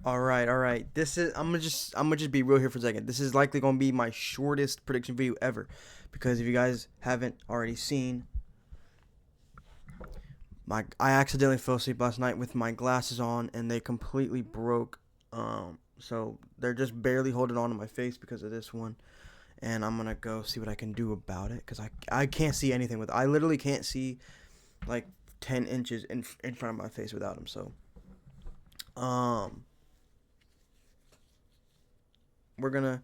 All right, all right. I'm gonna just be real here for a second. This is likely gonna be my shortest prediction video ever, because if you guys haven't already seen, I accidentally fell asleep last night with my glasses on and they completely broke. So they're just barely holding on to my face because of this one, and I'm gonna go see what I can do about it because I can't see anything with. I literally can't see like 10 inches in front of my face without them. So um, we're gonna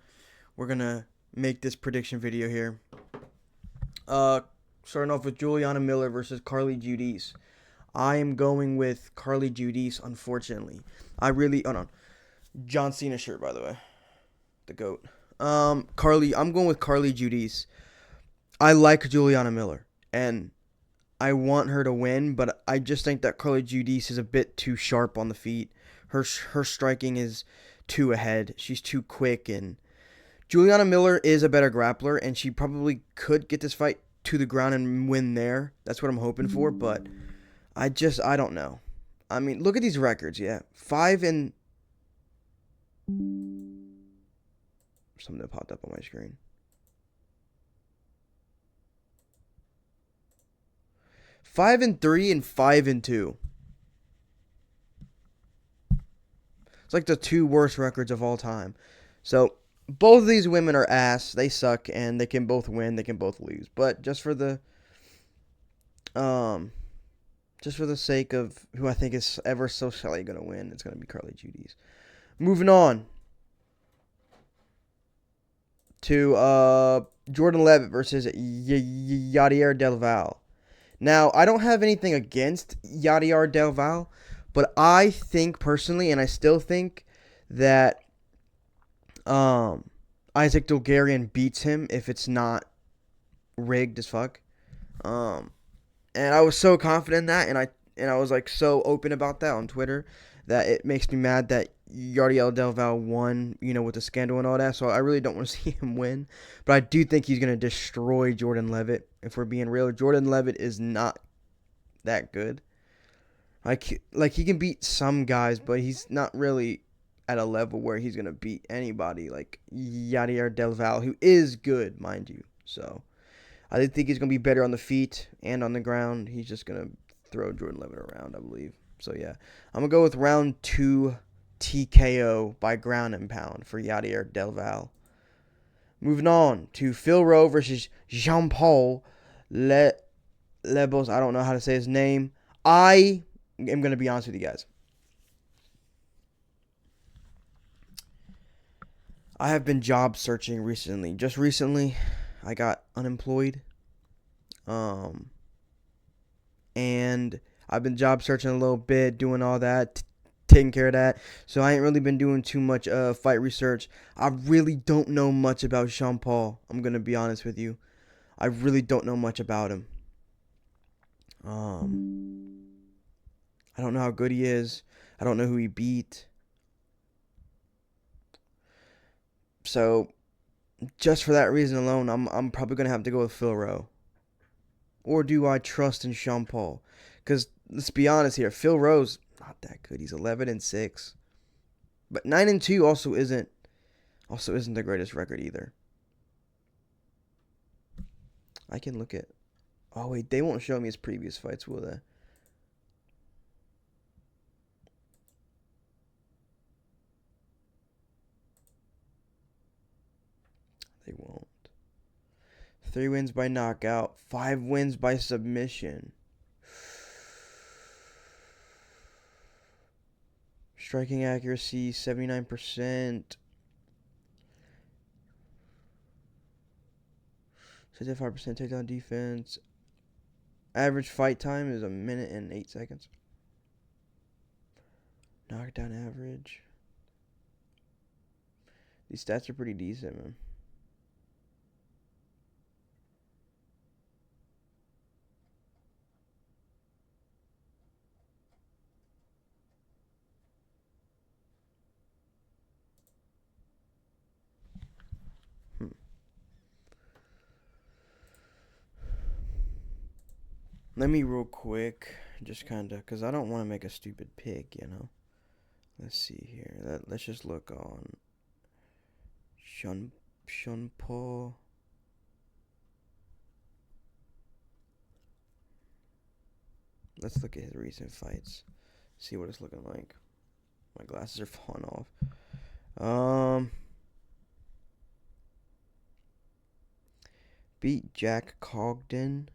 we're gonna make this prediction video here. Uh, Starting off with Juliana Miller versus Carly Judice. I am going with Carly Judice, unfortunately. I really. Oh no. John Cena shirt, by the way. The GOAT. I'm going with Carly Judice. I like Juliana Miller, and I want her to win, but I just think that Carly Judice is a bit too sharp on the feet. Her striking is too ahead. She's too quick, and Juliana Miller is a better grappler, and she probably could get this fight to the ground and win there. That's what I'm hoping for, but I don't know. I mean, look at these records. Yeah, five and something that popped up on my screen. 5-3 and 5-2. It's like the two worst records of all time. So both of these women are ass. They suck, and they can both win. They can both lose. But um, just for the sake of who I think is ever so slightly gonna win, it's gonna be Carly Judy's. Moving on to Jordan Levitt versus Yadier Del Val. Now, I don't have anything against Yadier Del Val, but I think personally, and I still think that um, Isaac Dulgarian beats him if it's not rigged as fuck. Um, and I was so confident in that, and I was like so open about that on Twitter that it makes me mad that Yardiel Del Val won, with the scandal and all that. So I really don't want to see him win, but I do think he's gonna destroy Jordan Levitt. If we're being real, Jordan Levitt is not that good. Like he can beat some guys, but he's not really at a level where he's gonna beat anybody like Yadier Del Val, who is good, mind you. So I think he's gonna be better on the feet and on the ground. He's just gonna throw Jordan Levitt around, I believe. So yeah, I'm gonna go with round two TKO by ground and pound for Yadier Del Val. Moving on to Phil Rowe versus Jean Paul Le Lebos. I don't know how to say his name. I am gonna be honest with you guys. I have been job searching recently. Just recently, I got unemployed. Um, and I've been job searching a little bit, doing all that, taking care of that. So I ain't really been doing too much fight research. I really don't know much about Sean Paul. I'm gonna be honest with you. I really don't know much about him. Um, I don't know how good he is. I don't know who he beat. So just for that reason alone, I'm probably gonna have to go with Phil Rowe. Or do I trust in Sean Paul? Because let's be honest here, Phil Rowe's not that good. He's 11-6, but 9-2 also isn't the greatest record either. I can look at. Oh wait, they won't show me his previous fights, will they? They won't. 3 wins by knockout, 5 wins by submission. Striking accuracy 79%. 65% takedown defense. Average fight time is 1 minute and 8 seconds. Knockdown average. These stats are pretty decent, man. Hmm. Let me real quick, just kind of, because I don't want to make a stupid pick. Let's see here. Let's just look on Shunpo. Let's look at his recent fights. See what it's looking like. My glasses are falling off. Beat Jack Cogden.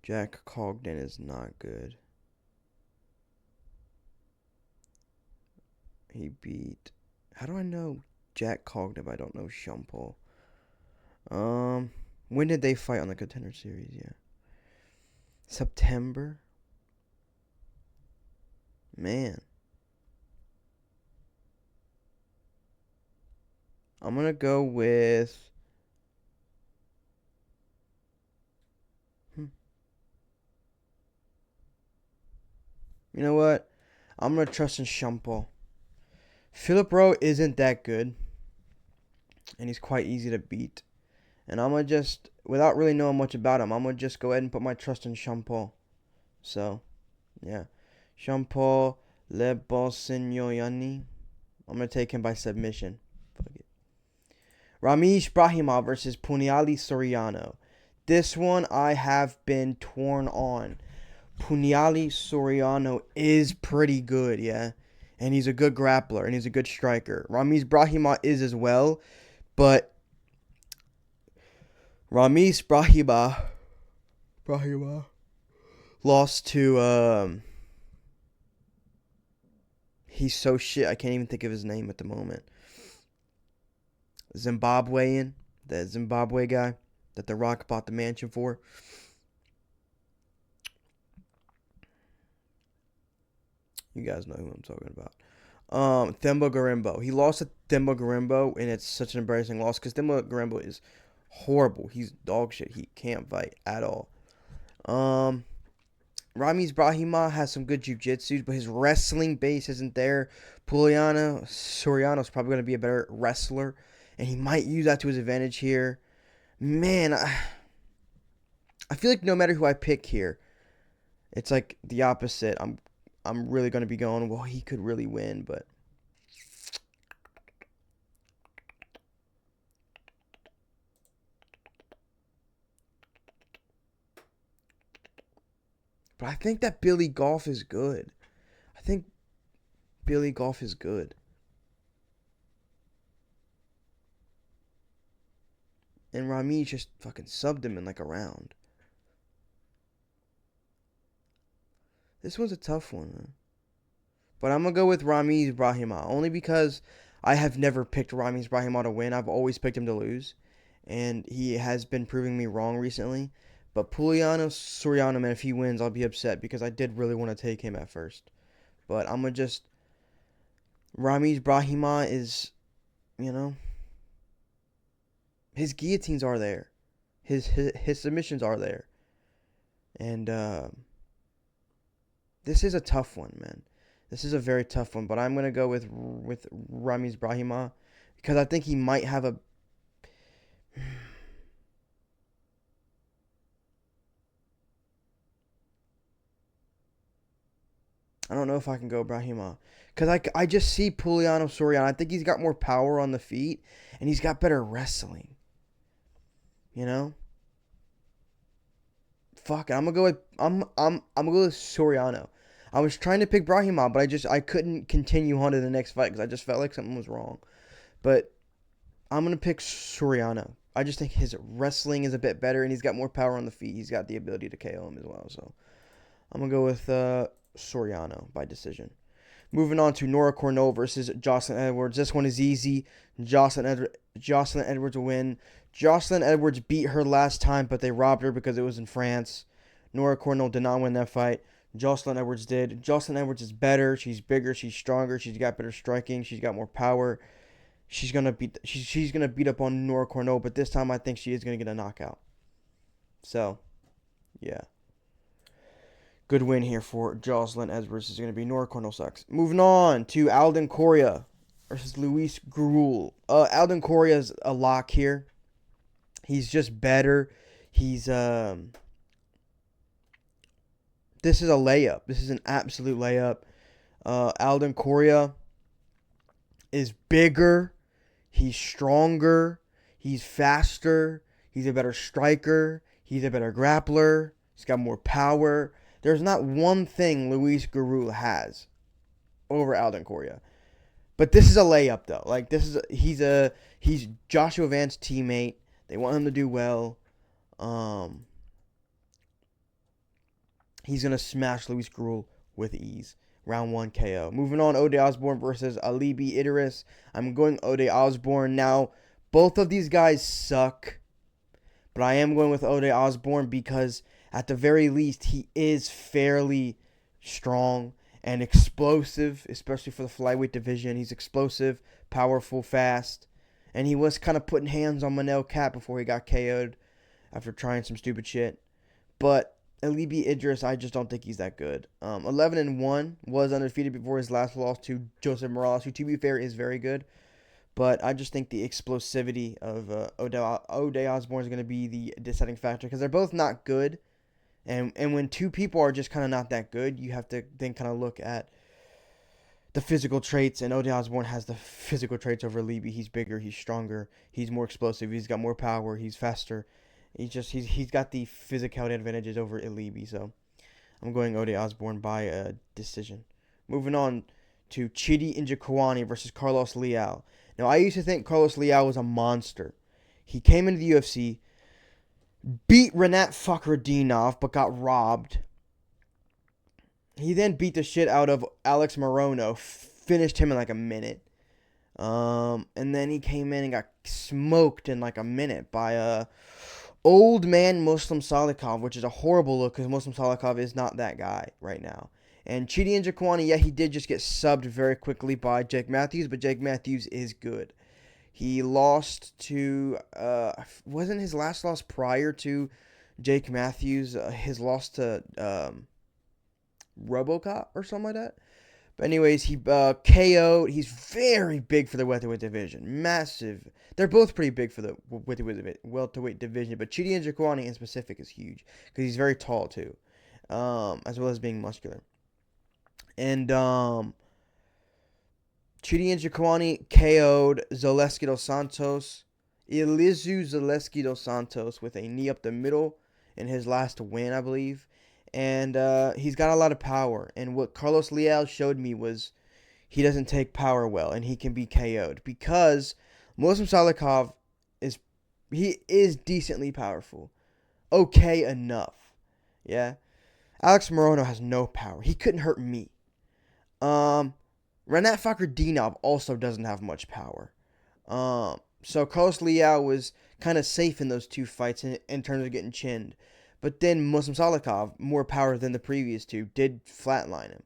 Jack Cogden is not good. He beat... How do I know Jack Cogden if I don't know Shumpo? When did they fight on the Contender Series? Yeah. September? Man. I'm going to go with... You know what? I'm going to trust in Shumpo. Philip Rowe isn't that good. And he's quite easy to beat. And I'm going to just, without really knowing much about him, I'm going to just go ahead and put my trust in Shumpo. So, yeah. Shumpo Lebolsinyoyani. I'm going to take him by submission. Fuck it. Ramesh Brahima versus Puniali Soriano. This one I have been torn on. Puniali Soriano is pretty good, yeah. And he's a good grappler, and he's a good striker. Ramesh Brahima is as well, but Ramesh Brahima lost to, he's so shit, I can't even think of his name at the moment. Zimbabwean, the Zimbabwe guy that The Rock bought the mansion for. You guys know who I'm talking about. Themba Garimbo. He lost to Themba Garimbo, and it's such an embarrassing loss because Themba Garimbo is horrible. He's dog shit. He can't fight at all. Ramesh Brahima has some good jiu-jitsu, but his wrestling base isn't there. Puliano Soriano's probably going to be a better wrestler, and he might use that to his advantage here. Man, I feel like no matter who I pick here, it's like the opposite. I'm really going to be going, well, he could really win, but I think that Billy Golf is good. I think Billy Golf is good. And Ramesh just fucking subbed him in like a round. This one's a tough one, man. But I'm going to go with Ramesh Brahima. Only because I have never picked Ramesh Brahima to win. I've always picked him to lose. And he has been proving me wrong recently. But Puliano Soriano, man, if he wins, I'll be upset. Because I did really want to take him at first. But I'm going to just... Ramesh Brahima is, you know... His guillotines are there. His submissions are there. And, this is a tough one, man. This is a very tough one, but I'm going to go with Ramesh Brahima because I think he might have a... I don't know if I can go Brahima because I just see Puliano Soriano. I think he's got more power on the feet and he's got better wrestling. You know? Fuck it. I'm gonna go with Soriano. I was trying to pick Brahima, but I couldn't continue on to the next fight because I just felt like something was wrong. But I'm gonna pick Soriano. I just think his wrestling is a bit better and he's got more power on the feet. He's got the ability to KO him as well. So I'm gonna go with Soriano by decision. Moving on to Nora Cornell versus Jocelyn Edwards. This one is easy. Jocelyn Edwards will win. Jocelyn Edwards beat her last time, but they robbed her because it was in France. Nora Cornell did not win that fight. Jocelyn Edwards did. Jocelyn Edwards is better. She's bigger. She's stronger. She's got better striking. She's got more power. She's gonna beat up on Nora Cornell, but this time I think she is gonna get a knockout. So, yeah. Good win here for Jocelyn Edwards. Is going to be Nora Cornell sucks. Moving on to Alden Correa versus Luis Gruel. Alden Correa is a lock here. He's just better. He's this is a layup. This is an absolute layup. Alden Correa is bigger. He's stronger. He's faster. He's a better striker. He's a better grappler. He's got more power. There's not one thing Luis Gurul has over Alden Correa. But this is a layup though. Like he's Joshua Vance's teammate. They want him to do well. He's gonna smash Luis Gurul with ease. Round 1 KO. Moving on, Ode Osbourne versus Alibi Idris. I'm going Ode Osbourne. Now, both of these guys suck. But I am going with Ode Osbourne because at the very least, he is fairly strong and explosive, especially for the flyweight division. He's explosive, powerful, fast. And he was kind of putting hands on Manel Kape before he got KO'd after trying some stupid shit. But Alibi Idris, I just don't think he's that good. 11-1, was undefeated before his last loss to Joseph Morales, who, to be fair, is very good. But I just think the explosivity of Ode Osbourne is going to be the deciding factor because they're both not good. And when two people are just kind of not that good, you have to then kind of look at the physical traits. And Ode Osbourne has the physical traits over Alibi. He's bigger, he's stronger, he's more explosive, he's got more power, he's faster. He's got the physicality advantages over Alibi, so I'm going Ode Osbourne by a decision. Moving on to Chidi Njokuani versus Carlos Leal. Now, I used to think Carlos Leal was a monster. He came into the UFC, beat Renat Fakhretdinov, but got robbed. He then beat the shit out of Alex Morono, finished him in like a minute. And then he came in and got smoked in like a minute by old man Muslim Salikov, which is a horrible look because Muslim Salikov is not that guy right now. And Chidi Njokuani, yeah, he did just get subbed very quickly by Jake Matthews, but Jake Matthews is good. He lost to, wasn't his last loss prior to Jake Matthews, his loss to RoboCop or something like that? But anyways, he KO'd. He's very big for the welterweight division. Massive. They're both pretty big for the welterweight division, but Chidi Njokuani in specific is huge because he's very tall too, as well as being muscular. And Chidi Njokuani KO'd Zaleski dos Santos, Elizeu Zaleski dos Santos, with a knee up the middle in his last win, I believe. And he's got a lot of power. And what Carlos Leal showed me was he doesn't take power well, and he can be KO'd because Muslim Salikov is decently powerful, okay enough. Yeah, Alex Morono has no power. He couldn't hurt me. Renat Fakhretdinov also doesn't have much power. So Carlos Leal was kind of safe in those two fights in terms of getting chinned. But then Muslim Salikov, more power than the previous two, did flatline him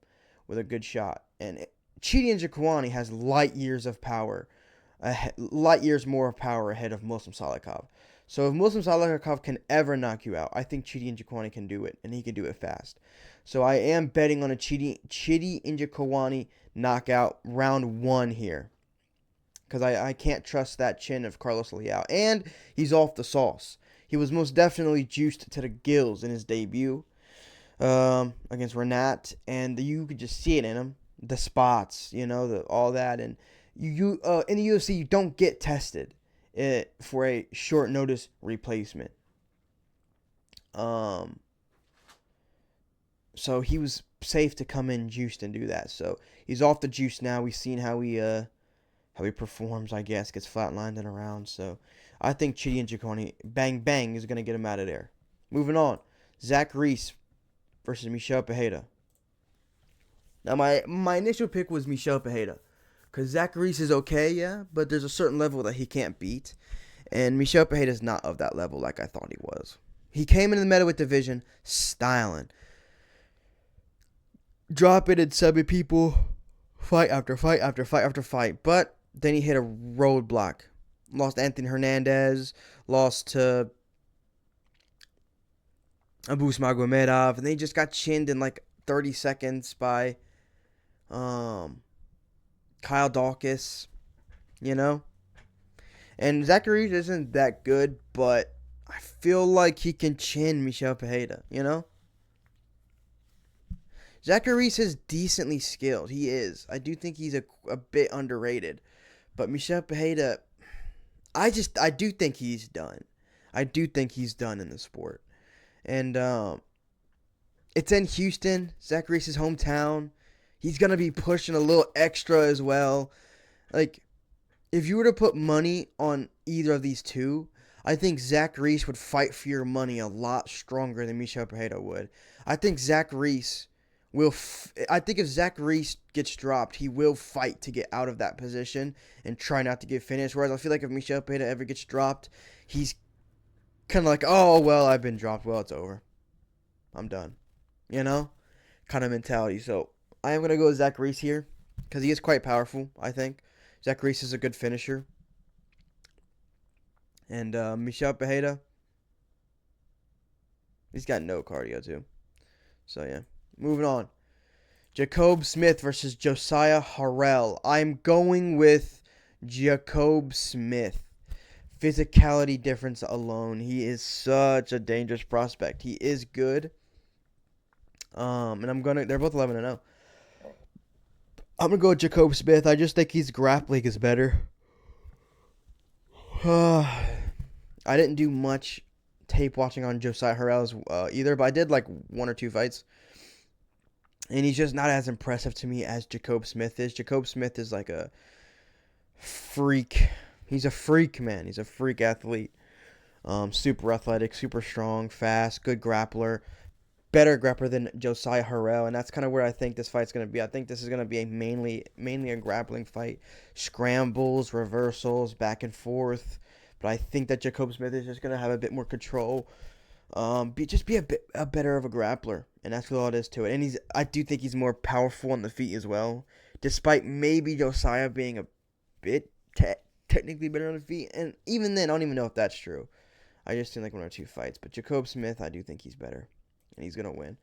with a good shot. And Chidi Njokuani has light years of power, light years more power ahead of Muslim Salikov. So if Muslim Salikov can ever knock you out, I think Chidi Njokuani can do it, and he can do it fast. So I am betting on a Chidi Njokuani knockout round 1 here. Because I can't trust that chin of Carlos Leal. And he's off the sauce. He was most definitely juiced to the gills in his debut against Renat. And you could just see it in him. The spots, all that. And you in the UFC, you don't get tested for a short notice replacement. So he was safe to come in juiced and do that. So he's off the juice now. We've seen how he performs, I guess, gets flatlined and around. So I think Chidi Njokuani, bang bang, is going to get him out of there. Moving on, Zach Reese versus Michel Pereira. Now my initial pick was Michel Pereira because Zach Reese is okay, yeah, but there's a certain level that he can't beat, and Michel Pereira is not of that level like I thought he was. He came into the middleweight division styling, dropping and subbing people fight after fight after fight after fight, but then he hit a roadblock. Lost Anthony Hernandez, lost to Abu Smagomedov, and they just got chinned in like 30 seconds by Kyle Dawkins, And Zachary isn't that good, but I feel like he can chin Michel Pereira, Zachary Reese is decently skilled. He is. I do think he's a bit underrated. But Michel Pereira, I do think he's done. I do think he's done in the sport. And it's in Houston, Zach Reese's hometown. He's going to be pushing a little extra as well. Like, if you were to put money on either of these two, I think Zach Reese would fight for your money a lot stronger than Michel Pereira would. I think Zach Reese I think if Zach Reese gets dropped, he will fight to get out of that position and try not to get finished. Whereas I feel like if Michel Pereira ever gets dropped, he's kind of like, oh, well, I've been dropped. Well, it's over. I'm done. You know? Kind of mentality. So I am going to go with Zach Reese here because he is quite powerful, I think. Zach Reese is a good finisher. And Michel Pereira, he's got no cardio, too. So, yeah. Moving on. Jacob Smith versus Josiah Harrell. I'm going with Jacob Smith. Physicality difference alone. He is such a dangerous prospect. He is good. And they're both 11-0. I'm going to go with Jacob Smith. I just think his grappling is better. I didn't do much tape watching on Josiah Harrell's either, but I did like 1 or 2 fights. And he's just not as impressive to me as Jacob Smith is. Jacob Smith is like a freak. He's a freak, man. He's a freak athlete. Super athletic, super strong, fast, good grappler. Better grappler than Josiah Harrell. And that's kind of where I think this fight's going to be. I think this is going to be mainly a grappling fight. Scrambles, reversals, back and forth. But I think that Jacob Smith is just going to have a bit more control. Be a bit better of a grappler, and that's what all it is to it. And I do think he's more powerful on the feet as well, despite maybe Josiah being a bit technically better on the feet. And even then, I don't even know if that's true. I just seen like 1 or 2 fights, but Jacob Smith, I do think he's better, and he's gonna win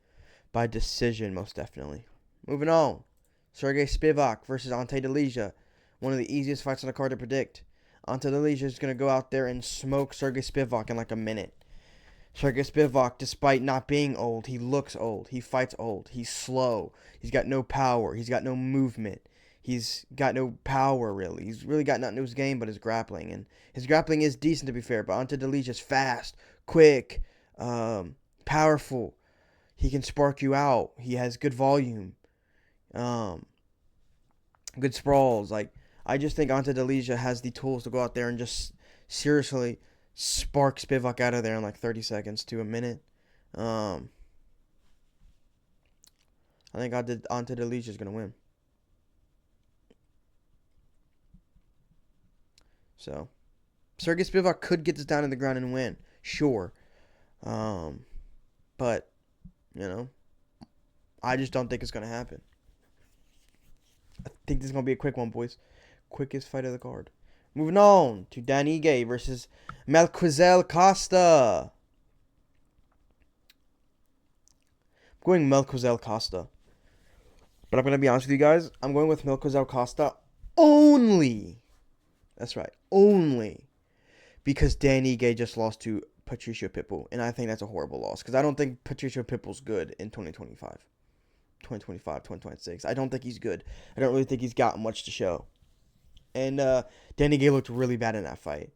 by decision, most definitely. Moving on, Sergey Spivak versus Ante Delija, one of the easiest fights on the card to predict. Ante Delija is gonna go out there and smoke Sergey Spivak in like a minute. Sergey Spivak, despite not being old, he looks old. He fights old. He's slow. He's got no power. He's got no movement. He's got no power, really. He's really got nothing to his game but his grappling. And his grappling is decent, to be fair. But Ante Delija is fast, quick, powerful. He can spark you out. He has good volume. Good sprawls. Like, I just think Ante Delija has the tools to go out there and just seriously spark Spivak out of there in like 30 seconds to a minute. I think Ante Delija is going to win. So, Sergey Spivak could get this down in the ground and win. Sure. But, I just don't think it's going to happen. I think this is going to be a quick one, boys. Quickest fight of the card. Moving on to Dan Ige versus Melquizael Costa. I'm going Melquizael Costa. But I'm going to be honest with you guys. I'm going with Melquizael Costa only. That's right. Only. Because Dan Ige just lost to Patricio Pitbull. And I think that's a horrible loss. Because I don't think Patricio Pitbull's good in 2025. 2026. I don't think he's good. I don't really think he's got much to show. And Danny Gay looked really bad in that fight.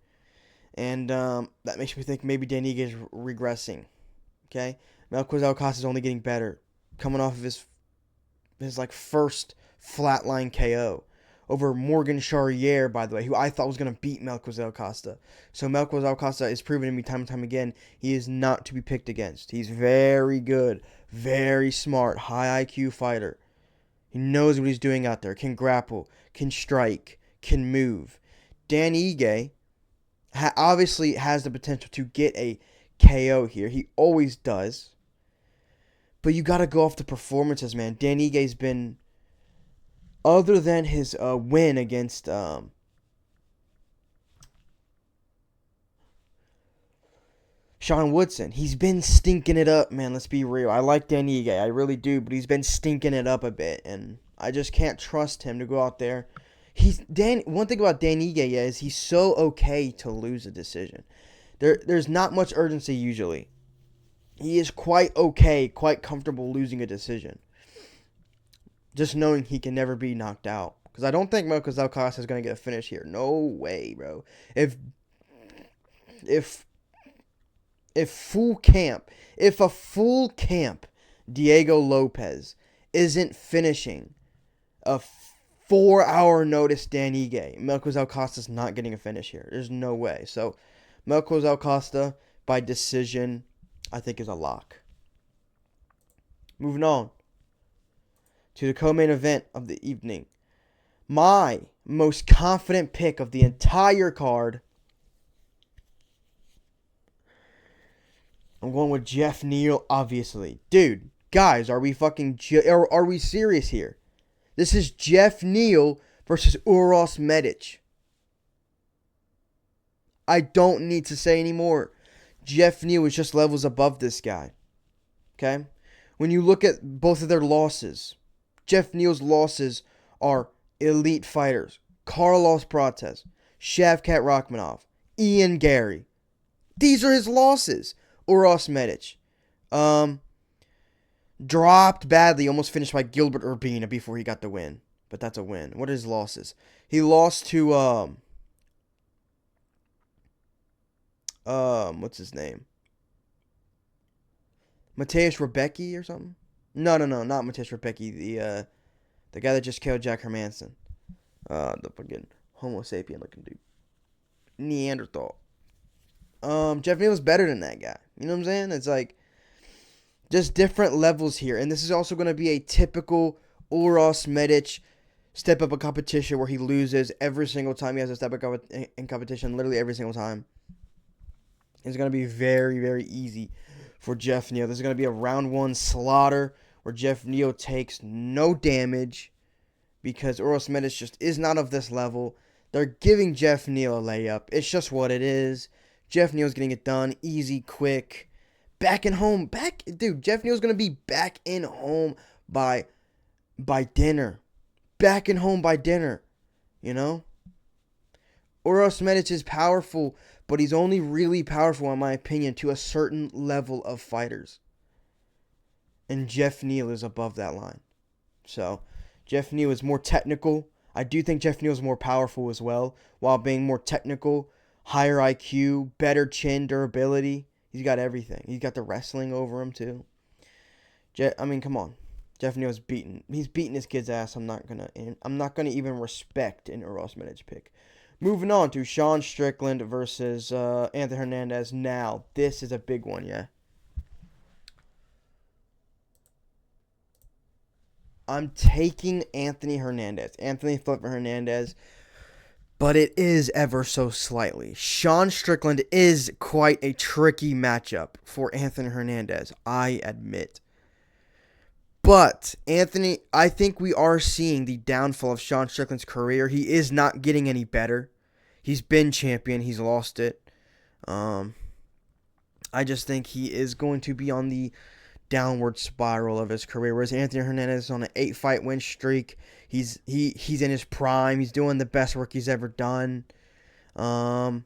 And that makes me think maybe Danny Gay is regressing. Okay? Melquizael Costa is only getting better. Coming off of his like first flatline KO. Over Morgan Charrier, by the way, who I thought was going to beat Melquizael Costa. So Melquizael Costa is proven to me time and time again he is not to be picked against. He's very good. Very smart. High IQ fighter. He knows what he's doing out there. Can grapple. Can strike. Can move. Dan Ige obviously has the potential to get a KO here. He always does. But you got to go off the performances, man. Dan Ige's been, other than his win against Sean Woodson, he's been stinking it up, man. Let's be real. I like Dan Ige. I really do. But he's been stinking it up a bit. And I just can't trust him to go out there. One thing about Dan Ige is he's so okay to lose a decision. There's not much urgency usually. He is quite okay, quite comfortable losing a decision. Just knowing he can never be knocked out. Because I don't think Marcos Alcasta is going to get a finish here. No way, bro. If if if a full camp Diego Lopez isn't finishing a 4-hour notice Dan Ige, Marcos Alcasta's not getting a finish here. There's no way. So Marcos Alcasta by decision, I think, is a lock. Moving on to the co-main event of the evening. My most confident pick of the entire card. I'm going with Jeff Neal, obviously. Dude, guys, are we are we serious here? This is Jeff Neal versus Uros Medic. I don't need to say anymore. Jeff Neal is just levels above this guy. Okay? When you look at both of their losses, Jeff Neal's losses are elite fighters. Carlos Prates, Shavkat Rakhmonov, Ian Gary. These are his losses. Uros Medic. Dropped badly, almost finished by Gilbert Urbina before he got the win. But that's a win. What are his losses? He lost to, what's his name? Mateusz Rebecki or something? No, not Mateusz Rebecki. The guy that just killed Jack Hermanson. The fucking Homo sapien looking dude. Neanderthal. Jeff Neal is better than that guy. You know what I'm saying? It's like just different levels here. And this is also going to be a typical Uros Medic step up a competition where he loses every single time he has to step up in competition. Literally every single time. It's going to be very, very easy for Jeff Neal. This is going to be a round one slaughter where Jeff Neal takes no damage because Uros Medic just is not of this level. They're giving Jeff Neal a layup. It's just what it is. Jeff Neal's getting it done. Easy, quick. Back in home. Jeff Neal's going to be back in home by dinner. Back in home by dinner. You know? Uros Medic is powerful, but he's only really powerful, in my opinion, to a certain level of fighters. And Jeff Neal is above that line. So, Jeff Neal is more technical. I do think Jeff Neal is more powerful as well, while being more technical, higher IQ, better chin, durability. He's got everything. He's got the wrestling over him too. Come on. Jeff Neal's beaten. He's beating his kid's ass. I'm not gonna even respect an Uros Medic pick. Moving on to Sean Strickland versus Anthony Hernandez. Now, this is a big one, yeah. I'm taking Anthony Flippin' Hernandez, but it is ever so slightly. Sean Strickland is quite a tricky matchup for Anthony Hernandez, I admit. But, I think we are seeing the downfall of Sean Strickland's career. He is not getting any better. He's been champion. He's lost it. I just think he is going to be on the downward spiral of his career. Whereas Anthony Hernandez is on an 8-fight win streak. He's in his prime. He's doing the best work he's ever done. And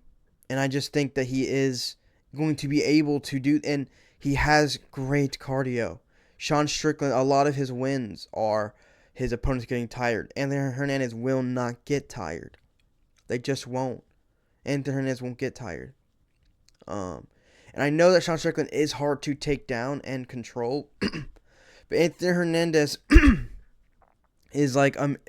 I just think that he is going to be able to do, and he has great cardio. Sean Strickland, a lot of his wins are his opponents getting tired. Anthony Hernandez will not get tired. They just won't. Anthony Hernandez won't get tired. And I know that Sean Strickland is hard to take down and control. But Anthony Hernandez is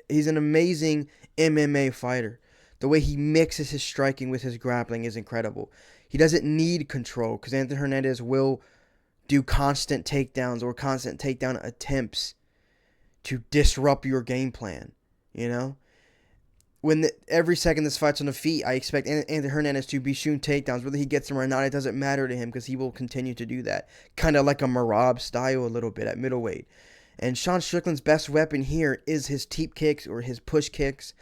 he's an amazing MMA fighter. The way he mixes his striking with his grappling is incredible. He doesn't need control because Anthony Hernandez will do constant takedowns or constant takedown attempts to disrupt your game plan, you know? Every second this fight's on the feet, I expect Anthony Hernandez to be shooting takedowns. Whether he gets them or not, it doesn't matter to him because he will continue to do that. Kind of like a Marab style a little bit at middleweight. And Sean Strickland's best weapon here is his teep kicks or his push kicks.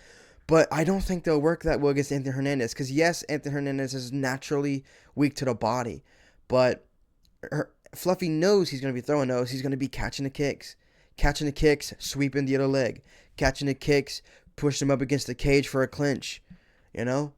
But I don't think they'll work that well against Anthony Hernandez. Because yes, Anthony Hernandez is naturally weak to the body. But Fluffy knows he's going to be throwing those. He's going to be catching the kicks. Catching the kicks, sweeping the other leg. Catching the kicks, push him up against the cage for a clinch. You know?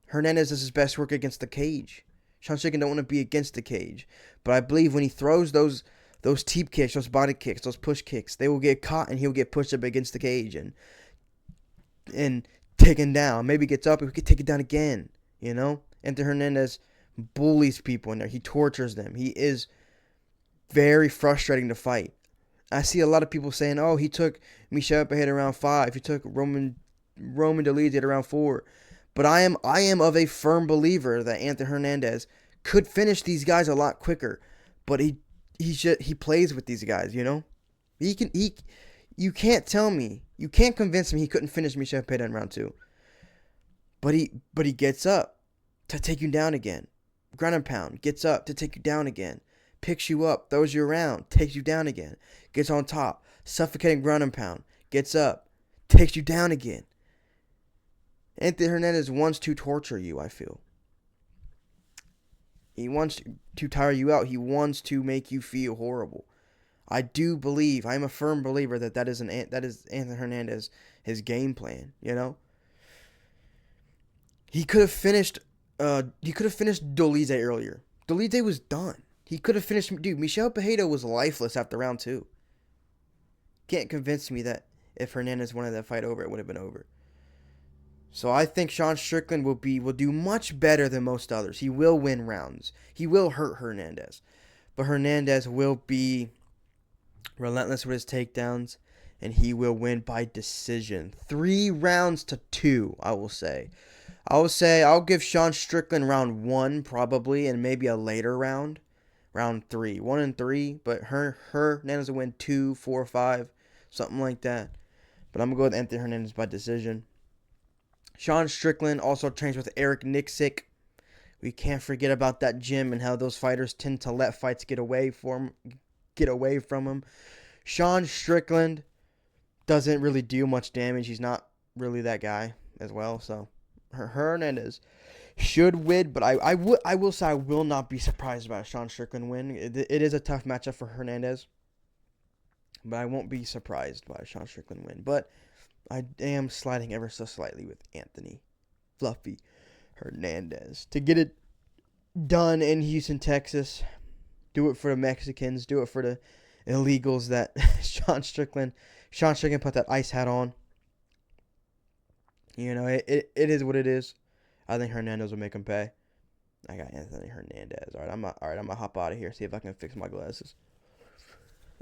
Hernandez does his best work against the cage. Sean Strickland don't want to be against the cage. But I believe when he throws those those teep kicks, those body kicks, those push kicks, they will get caught and he'll get pushed up against the cage and taken down. Maybe gets up and we could take it down again. Anthony Hernandez bullies people in there. He tortures them. He is very frustrating to fight. I see a lot of people saying, "Oh, he took Michel Pereira around 5. He took Roman Dolidze at around 4." But I am of a firm believer that Anthony Hernandez could finish these guys a lot quicker. But he plays with these guys. You can't tell me, you can't convince me he couldn't finish Michel Pereira in round 2. But he gets up to take you down again. Ground and pound, gets up to take you down again. Picks you up, throws you around, takes you down again. Gets on top, suffocating ground and pound. Gets up, takes you down again. Anthony Hernandez wants to torture you, I feel. He wants to tire you out. He wants to make you feel horrible. I'm a firm believer that is Anthony Hernandez, his game plan, He could have finished Dolidze earlier. Dolidze was done. He could have finished. Dude, Michel Pereira was lifeless after round 2. Can't convince me that if Hernandez wanted that fight over, it would have been over. So I think Sean Strickland will do much better than most others. He will win rounds. He will hurt Hernandez. But Hernandez will be relentless with his takedowns, and he will win by decision. 3-2, I will say. I'll give Sean Strickland round 1 probably, and maybe a later round. Round 3. 1 and 3, but Hernandez will win 2, 4, 5, something like that. But I'm going to go with Anthony Hernandez by decision. Sean Strickland also trains with Eric Nixick. We can't forget about that gym and how those fighters tend to let fights get away from him. Sean Strickland doesn't really do much damage. He's not really that guy as well. So Hernandez should win, but I will say I will not be surprised about a Sean Strickland win. It is a tough matchup for Hernandez, but I won't be surprised by a Sean Strickland win. But I am sliding ever so slightly with Anthony Fluffy Hernandez to get it done in Houston, Texas. Do it for the Mexicans. Do it for the illegals that Sean Strickland put that ice hat on. It is what it is. I think Hernandez will make him pay. I got Anthony Hernandez. All right, I'm gonna hop out of here. See if I can fix my glasses.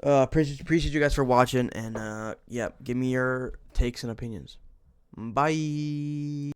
Appreciate you guys for watching, and give me your takes and opinions. Bye.